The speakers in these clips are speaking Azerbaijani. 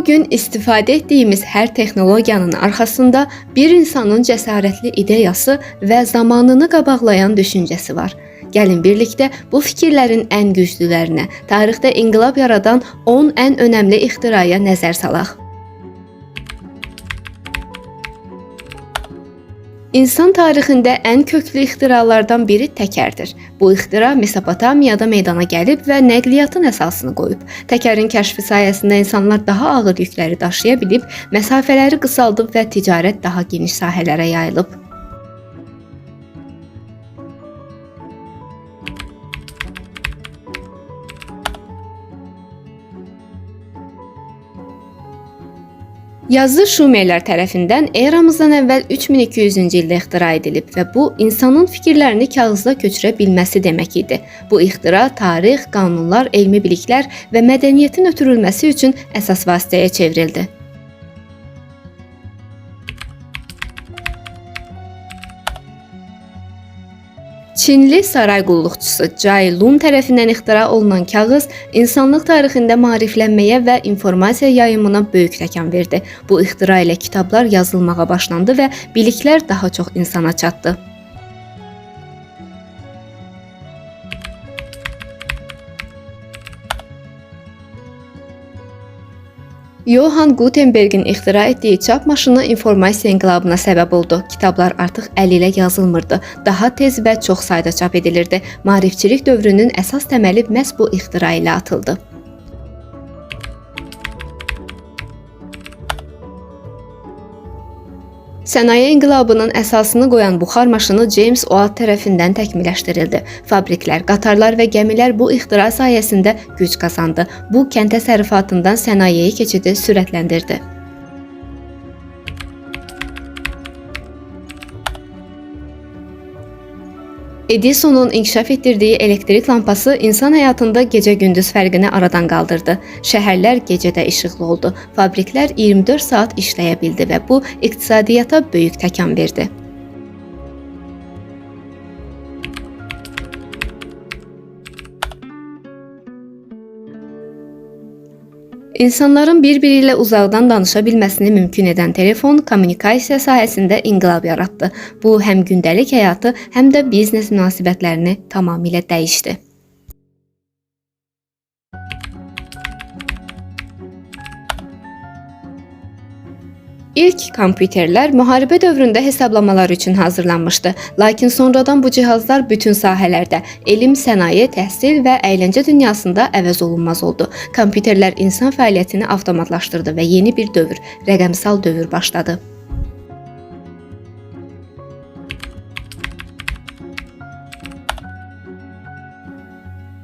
Bugün istifadə etdiyimiz hər texnologiyanın arxasında bir insanın cəsarətli ideyası və zamanını qabaqlayan düşüncəsi var. Gəlin birlikdə bu fikirlərin ən güclülərinə, tarixdə inqilab yaradan 10 ən önəmli ixtiraya nəzər salaq. İnsan tarixində ən köklü ixtiralardan biri təkərdir. Bu ixtira Mesopotamiyada meydana gəlib və nəqliyyatın əsasını qoyub. Təkərin kəşfi sayəsində insanlar daha ağır yükləri daşıya bilib, məsafələri qısaldıb və ticarət daha geniş sahələrə yayılıb. Yazı Şumerlər tərəfindən eramızdan əvvəl 3200-cü ildə ixtira edilib və bu, insanın fikirlərini kağızda köçürə bilməsi demək idi. Bu ixtira tarix, qanunlar, elmi biliklər və mədəniyyətin ötürülməsi üçün əsas vasitəyə çevrildi. Çinli saray qulluqçusu Cai Lun tərəfindən ixtira olunan kağız insanlıq tarixində maariflənməyə və informasiya yayımına böyük təkan verdi. Bu ixtira ilə kitablar yazılmağa başlandı və biliklər daha çox insana çatdı. Johann Gutenbergin ixtira etdiyi çap maşını informasiya inqilabına səbəb oldu. Kitablar artıq əl ilə yazılmırdı, daha tez və çox sayda çap edilirdi. Maarifçilik dövrünün əsas təməli məhz bu ixtira ilə atıldı. Sənaye inqilabının əsasını qoyan buxar maşını James Watt tərəfindən təkmilləşdirildi. Fabriklər, qatarlar və gəmilər bu ixtira sayəsində güc qazandı. Bu, kənd təsərrüfatından sənayeyə keçidi sürətləndirdi. Edisonun inkişaf etdirdiyi elektrik lampası insan həyatında gecə-gündüz fərqini aradan qaldırdı. Şəhərlər gecədə işıqlı oldu. Fabriklər 24 saat işləyə bildi və bu, iqtisadiyyata böyük təkan verdi. İnsanların bir-biri ilə uzaqdan danışa bilməsini mümkün edən telefon kommunikasiya sahəsində inqilab yaratdı. Bu, həm gündəlik həyatı, həm də biznes münasibətlərini tamamilə dəyişdi. İlk kompüterlər müharibə dövründə hesablamalar üçün hazırlanmışdı. Lakin sonradan bu cihazlar bütün sahələrdə, elm, sənaye, təhsil və əyləncə dünyasında əvəz olunmaz oldu. Kompüterlər insan fəaliyyətini avtomatlaşdırdı və yeni bir dövr, rəqəmsal dövr başladı.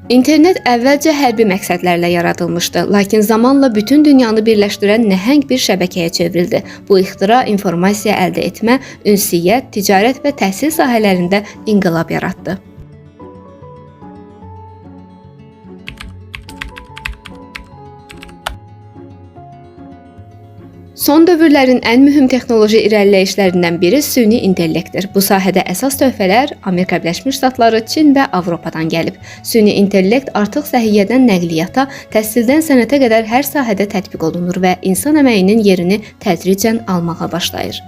İnternet əvvəlcə hərbi məqsədlərlə yaradılmışdı, lakin zamanla bütün dünyanı birləşdirən nəhəng bir şəbəkəyə çevrildi. Bu ixtira informasiya əldə etmə, ünsiyyət, ticarət və təhsil sahələrində inqilab yaratdı. Son dövrlərin ən mühüm texnoloji irəliləyişlərindən biri süni intellektdir. Bu sahədə əsas töhfələr Amerika Birləşmiş Ştatları, Çin və Avropadan gəlib. Süni intellekt artıq səhiyyədən nəqliyyata, təhsildən sənətə qədər hər sahədə tətbiq olunur və insan əməyinin yerini tədricən almağa başlayır.